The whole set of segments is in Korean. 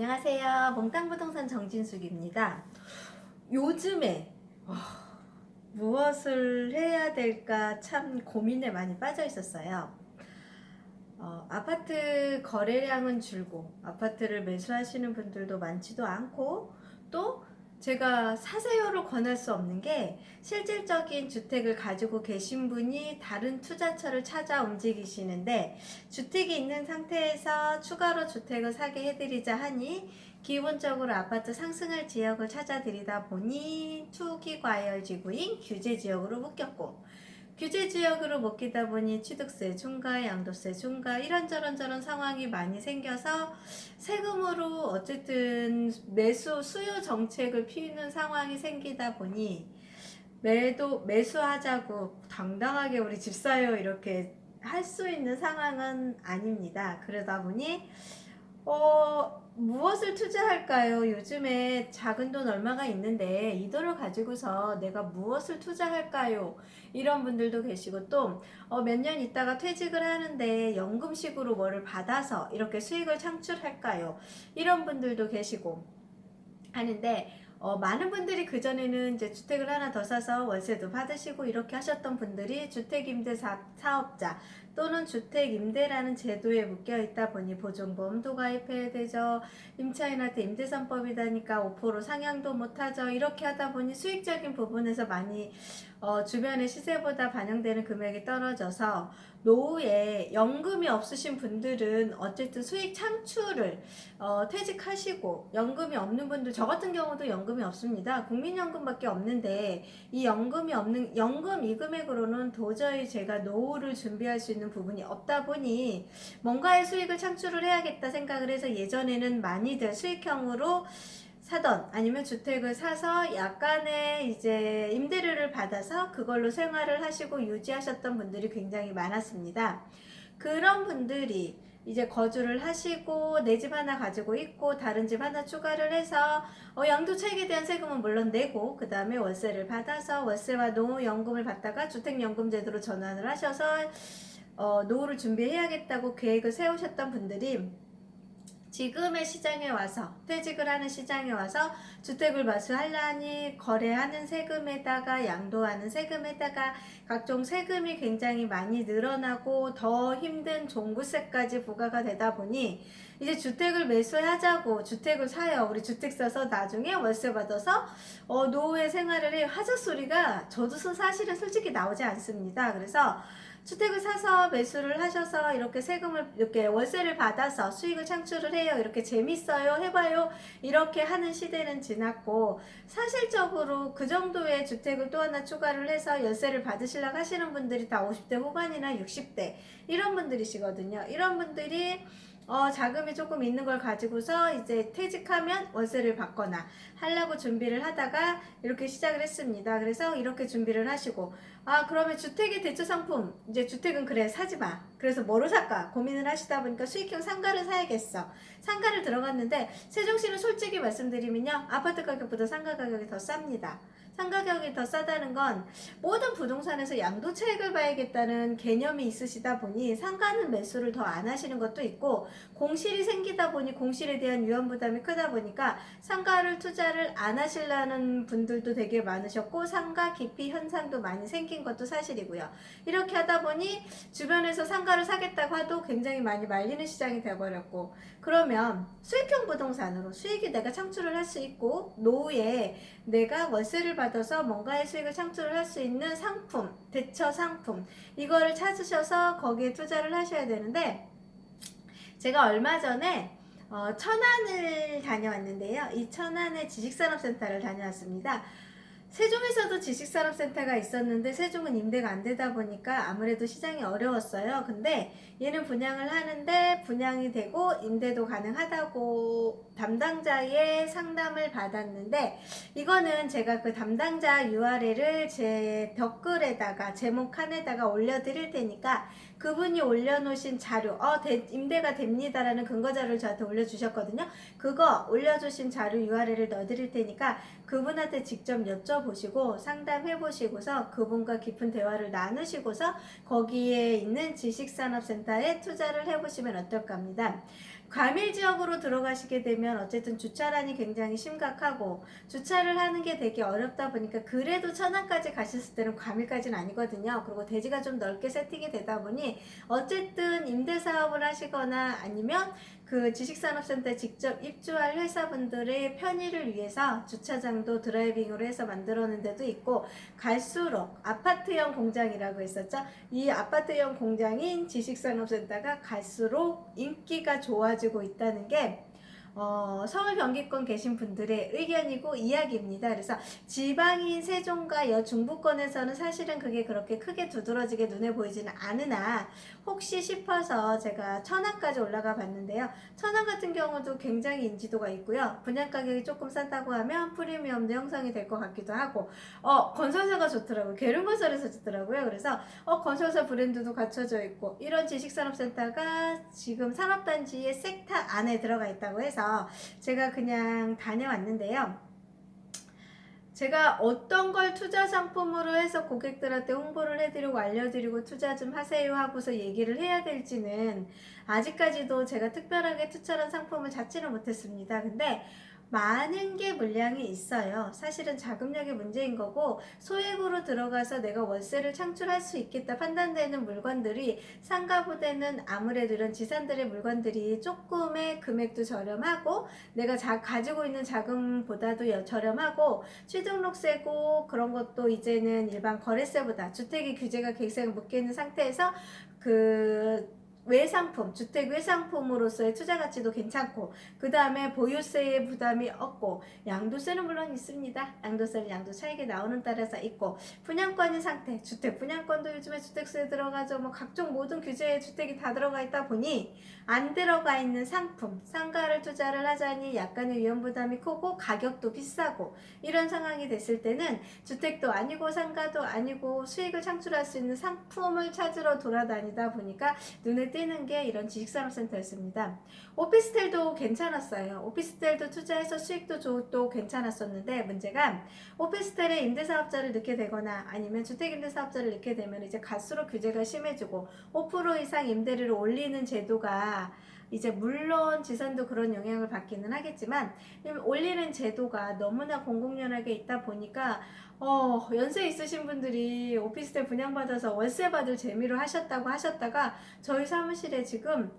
안녕하세요. 몽땅부동산 정진숙입니다. 요즘에 무엇을 해야 될까 참 고민에 많이 빠져 있었어요. 아파트 거래량은 줄고 아파트를 매수하시는 분들도 많지도 않고, 또 제가 사세요를 권할 수 없는 게 실질적인 주택을 가지고 계신 분이 다른 투자처를 찾아 움직이시는데, 주택이 있는 상태에서 추가로 주택을 사게 해드리자 하니 기본적으로 아파트 상승할 지역을 찾아드리다 보니 투기과열지구인 규제지역으로 묶였고, 규제지역으로 묶이다 보니 취득세 중과 양도세 중과 이런저런 상황이 많이 생겨서 세금으로 어쨌든 매수 수요 정책을 피우는 상황이 생기다 보니 매수하자고 당당하게 우리 집 사요 이렇게 할 수 있는 상황은 아닙니다. 그러다 보니 무엇을 투자할까요? 요즘에 작은 돈 얼마가 있는데 이 돈을 가지고서 내가 무엇을 투자할까요? 이런 분들도 계시고, 또 몇 년 있다가 퇴직을 하는데 연금식으로 뭐를 받아서 이렇게 수익을 창출할까요? 이런 분들도 계시고 하는데, 많은 분들이 그전에는 이제 주택을 하나 더 사서 월세도 받으시고 이렇게 하셨던 분들이 주택임대사업자 또는 주택임대라는 제도에 묶여 있다 보니 보증보험도 가입해야 되죠. 임차인한테 임대선법이다니까 5% 상향도 못하죠. 이렇게 하다 보니 수익적인 부분에서 많이 주변의 시세보다 반영되는 금액이 떨어져서 노후에 연금이 없으신 분들은 어쨌든 수익 창출을 퇴직하시고, 연금이 없는 분들, 저 같은 경우도 연금이 없습니다. 국민연금밖에 없는데 이 연금 이 금액으로는 도저히 제가 노후를 준비할 수 있는 부분이 없다 보니 뭔가의 수익을 창출을 해야겠다 생각을 해서, 예전에는 많이들 수익형으로 사던, 아니면 주택을 사서 약간의 이제 임대료를 받아서 그걸로 생활을 하시고 유지하셨던 분들이 굉장히 많았습니다. 그런 분들이 이제 거주를 하시고 내 집 하나 가지고 있고 다른 집 하나 추가를 해서 양도차익에 대한 세금은 물론 내고, 그 다음에 월세를 받아서 월세와 노후연금을 받다가 주택연금제도로 전환을 하셔서 노후를 준비해야겠다고 계획을 세우셨던 분들이 지금의 시장에 와서, 퇴직을 하는 시장에 와서 주택을 매수하려니 거래하는 세금에다가 양도하는 세금에다가 각종 세금이 굉장히 많이 늘어나고 더 힘든 종부세까지 부과가 되다 보니 이제 주택을 매수하자고 주택을 사요. 우리 주택 사서 나중에 월세 받아서 노후의 생활을 해요. 하자 소리가 저도 사실은 솔직히 나오지 않습니다. 그래서 주택을 사서 매수를 하셔서 이렇게 세금을, 이렇게 월세를 받아서 수익을 창출을 해요. 이렇게 재밌어요. 해봐요. 이렇게 하는 시대는 지났고, 사실적으로 그 정도의 주택을 또 하나 추가를 해서 열세를 받으시려고 하시는 분들이 다 50대 후반이나 60대 이런 분들이시거든요. 이런 분들이 자금이 조금 있는 걸 가지고서 이제 퇴직하면 월세를 받거나 하려고 준비를 하다가 이렇게 시작을 했습니다. 그래서 이렇게 준비를 하시고, 그러면 주택의 대체 상품, 이제 주택은 그래 사지 마. 그래서 뭐로 살까 고민을 하시다 보니까 수익형 상가를 사야겠어. 상가를 들어갔는데, 세종시는 솔직히 말씀드리면요, 아파트 가격보다 상가 가격이 더 쌉니다. 상가 가격이 더 싸다는 건 모든 부동산에서 양도 차익을 봐야겠다는 개념이 있으시다 보니 상가는 매수를 더 안 하시는 것도 있고, 공실이 생기다 보니 공실에 대한 위험 부담이 크다 보니까 상가를 투자를 안 하시려는 분들도 되게 많으셨고, 상가 기피 현상도 많이 생긴 것도 사실이고요. 이렇게 하다 보니 주변에서 상가를 사겠다고 해도 굉장히 많이 말리는 시장이 되어버렸고, 그러면 수익형 부동산으로 수익이 내가 창출을 할 수 있고 노후에 내가 월세를 받아서 뭔가의 수익을 창출을 할 수 있는 상품, 대처 상품, 이거를 찾으셔서 거기에 투자를 하셔야 되는데, 제가 얼마 전에 천안을 다녀왔는데요. 이 천안의 지식산업센터를 다녀왔습니다. 세종에서도 지식산업센터가 있었는데 세종은 임대가 안 되다 보니까 아무래도 시장이 어려웠어요. 근데 얘는 분양을 하는데 분양이 되고 임대도 가능하다고 담당자의 상담을 받았는데, 이거는 제가 그 담당자 URL을 제 댓글에다가 제목 칸에다가 올려드릴 테니까 그분이 올려놓으신 자료, 임대가 됩니다라는 근거 자료를 저한테 올려주셨거든요. 그거 올려주신 자료 URL을 넣어드릴 테니까 그분한테 직접 여쭤보시고 상담해보시고서 그분과 깊은 대화를 나누시고서 거기에 있는 지식산업센터에 투자를 해보시면 어떨까 합니다. 과밀 지역으로 들어가시게 되면 어쨌든 주차난이 굉장히 심각하고 주차를 하는 게 되게 어렵다 보니까 그래도 천안까지 가셨을 때는 과밀까지는 아니거든요. 그리고 대지가 좀 넓게 세팅이 되다 보니 어쨌든 임대사업을 하시거나 아니면 그 지식산업센터에 직접 입주할 회사분들의 편의를 위해서 주차장도 드라이빙으로 해서 만들어 놓은 데도 있고, 갈수록 아파트형 공장이라고 했었죠. 이 아파트형 공장인 지식산업센터가 갈수록 인기가 좋아지고 있다는 게 서울 경기권 계신 분들의 의견이고 이야기입니다. 그래서 지방인 세종과 중부권에서는 사실은 그게 그렇게 크게 두드러지게 눈에 보이지는 않으나 혹시 싶어서 제가 천안까지 올라가 봤는데요. 천안 같은 경우도 굉장히 인지도가 있고요. 분양 가격이 조금 싸다고 하면 프리미엄도 형성이 될 것 같기도 하고, 건설사가 좋더라고요. 계룡건설에서 좋더라고요. 그래서 건설사 브랜드도 갖춰져 있고, 이런 지식산업센터가 지금 산업단지의 섹터 안에 들어가 있다고 해서 제가 그냥 다녀왔는데요. 제가 어떤 걸 투자 상품으로 해서 고객들한테 홍보를 해드리고 알려드리고 투자 좀 하세요 하고서 얘기를 해야 될지는 아직까지도 제가 특별하게 투자한 상품을 찾지는 못했습니다. 근데 많은 게 물량이 있어요. 사실은 자금력의 문제인 거고, 소액으로 들어가서 내가 월세를 창출할 수 있겠다 판단되는 물건들이 상가보다는 아무래도 이런 지산들의 물건들이 조금의 금액도 저렴하고 내가 가지고 있는 자금보다도 저렴하고 취등록세고 그런 것도 이제는 일반 거래세보다 주택의 규제가 계속 묶여있는 상태에서 그 외상품, 주택 외상품으로서의 투자 가치도 괜찮고, 그 다음에 보유세의 부담이 없고, 양도세는 물론 있습니다. 양도세는 양도 차익이 나오는 따라서 있고, 분양권인 상태, 주택 분양권도 요즘에 주택수에 들어가죠. 뭐 각종 모든 규제에 주택이 다 들어가 있다 보니 안 들어가 있는 상품, 상가를 투자를 하자니 약간의 위험 부담이 크고 가격도 비싸고, 이런 상황이 됐을 때는 주택도 아니고 상가도 아니고 수익을 창출할 수 있는 상품을 찾으러 돌아다니다 보니까 눈에 띄는 게 이런 지식산업센터였습니다. 오피스텔도 괜찮았어요. 오피스텔도 투자해서 수익도 또 괜찮았었는데, 문제가 오피스텔에 임대사업자를 넣게 되거나 아니면 주택임대사업자를 넣게 되면 이제 갈수록 규제가 심해지고 5% 이상 임대료를 올리는 제도가 이제 물론 지산도 그런 영향을 받기는 하겠지만 올리는 제도가 너무나 공공연하게 있다 보니까 연세 있으신 분들이 오피스텔 분양받아서 월세 받을 재미로 하셨다가 저희 사무실에 지금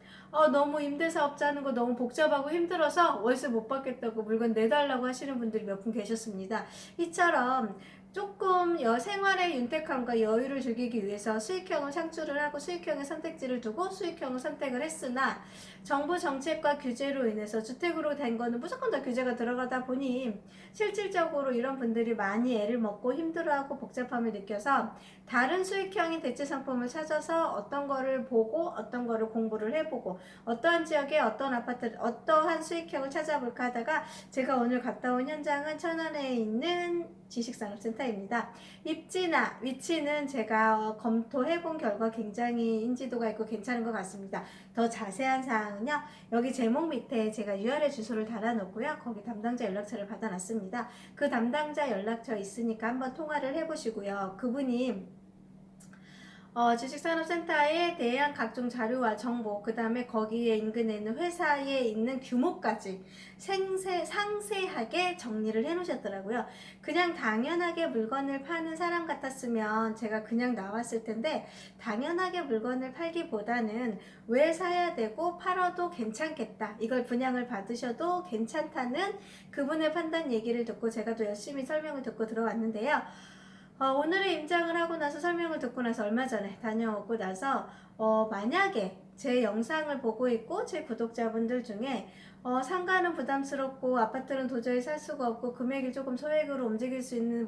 너무 임대사업자 하는 거 너무 복잡하고 힘들어서 월세 못 받겠다고 물건 내달라고 하시는 분들이 몇 분 계셨습니다. 이처럼 조금 생활의 윤택함과 여유를 즐기기 위해서 수익형을 창출을 하고 수익형의 선택지를 두고 수익형을 선택을 했으나, 정부 정책과 규제로 인해서 주택으로 된 거는 무조건 다 규제가 들어가다 보니 실질적으로 이런 분들이 많이 애를 먹고 힘들어하고 복잡함을 느껴서 다른 수익형인 대체 상품을 찾아서 어떤 거를 보고 어떤 거를 공부를 해보고 어떠한 지역에 어떤 아파트 어떠한 수익형을 찾아볼까 하다가 제가 오늘 갔다 온 현장은 천안에 있는 지식산업센터입니다. 입지나 위치는 제가 검토해본 결과 굉장히 인지도가 있고 괜찮은 것 같습니다. 더 자세한 사항은요, 여기 제목 밑에 제가 URL 주소를 달아놓고요, 거기 담당자 연락처를 받아놨습니다. 그 담당자 연락처 있으니까 한번 통화를 해보시고요. 그분이 지식산업센터에 대한 각종 자료와 정보, 그 다음에 거기에 인근에 있는 회사에 있는 규모까지 상세하게 정리를 해 놓으셨더라고요. 그냥 당연하게 물건을 파는 사람 같았으면 제가 그냥 나왔을 텐데, 당연하게 물건을 팔기보다는 왜 사야 되고 팔아도 괜찮겠다, 이걸 분양을 받으셔도 괜찮다는 그분의 판단 얘기를 듣고 제가 또 열심히 설명을 듣고 들어왔는데요. 오늘의 임장을 하고 나서 설명을 듣고 나서 얼마 전에 다녀오고 나서 만약에 제 영상을 보고 있고 제 구독자분들 중에 상가는 부담스럽고 아파트는 도저히 살 수가 없고 금액이 조금 소액으로 움직일 수 있는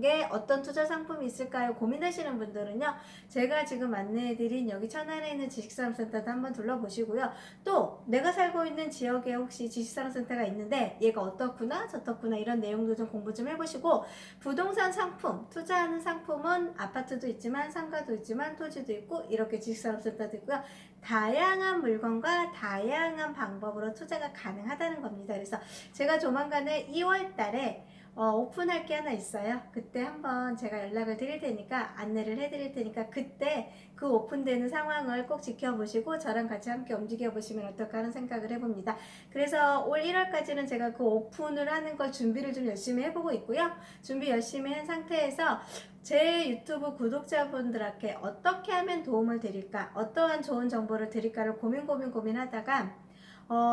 게 어떤 투자 상품이 있을까요? 고민하시는 분들은요, 제가 지금 안내해드린 여기 천안에 있는 지식산업센터도 한번 둘러보시고요. 또 내가 살고 있는 지역에 혹시 지식산업센터가 있는데 얘가 어떻구나 저떻구나 이런 내용도 좀 공부 좀 해보시고, 부동산 상품, 투자하는 상품은 아파트도 있지만 상가도 있지만 토지도 있고 이렇게 지식산업센터도 있고요. 다양한 물건과 다양한 방법으로 투자가 가능하다는 겁니다. 그래서 제가 조만간에 2월 달에 오픈할 게 하나 있어요. 그때 한번 제가 연락을 드릴 테니까 안내를 해드릴 테니까 그때 그 오픈되는 상황을 꼭 지켜보시고 저랑 같이 함께 움직여 보시면 어떨까 하는 생각을 해봅니다. 그래서 올 1월까지는 제가 그 오픈을 하는 걸 준비를 좀 열심히 해보고 있고요. 준비 열심히 한 상태에서 제 유튜브 구독자분들께 어떻게 하면 도움을 드릴까, 어떠한 좋은 정보를 드릴까를 고민하다가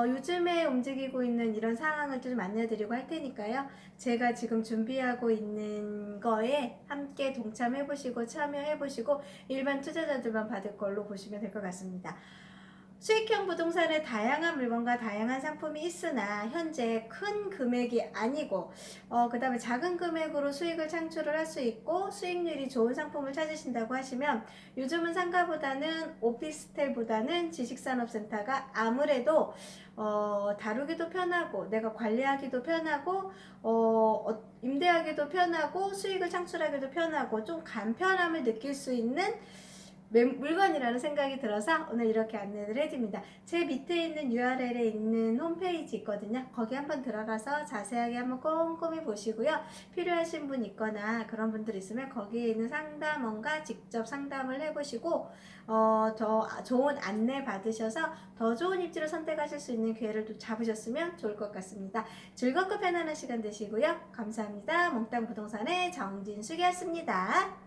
요즘에 움직이고 있는 이런 상황을 좀 안내드리고 할 테니까요. 제가 지금 준비하고 있는 거에 함께 동참해보시고 참여해보시고 일반 투자자들만 받을 걸로 보시면 될 것 같습니다. 수익형 부동산에 다양한 물건과 다양한 상품이 있으나 현재 큰 금액이 아니고 그 다음에 작은 금액으로 수익을 창출을 할 수 있고 수익률이 좋은 상품을 찾으신다고 하시면 요즘은 상가보다는 오피스텔보다는 지식산업센터가 아무래도 다루기도 편하고 내가 관리하기도 편하고 임대하기도 편하고 수익을 창출하기도 편하고 좀 간편함을 느낄 수 있는 물건이라는 생각이 들어서 오늘 이렇게 안내를 해줍니다. 제 밑에 있는 URL에 있는 홈페이지 있거든요. 거기 한번 들어가서 자세하게 한번 꼼꼼히 보시고요. 필요하신 분 있거나 그런 분들 있으면 거기에 있는 상담원과 직접 상담을 해보시고 더 좋은 안내 받으셔서 더 좋은 입지를 선택하실 수 있는 기회를 또 잡으셨으면 좋을 것 같습니다. 즐겁고 편안한 시간 되시고요. 감사합니다. 몽땅 부동산의 정진숙이었습니다.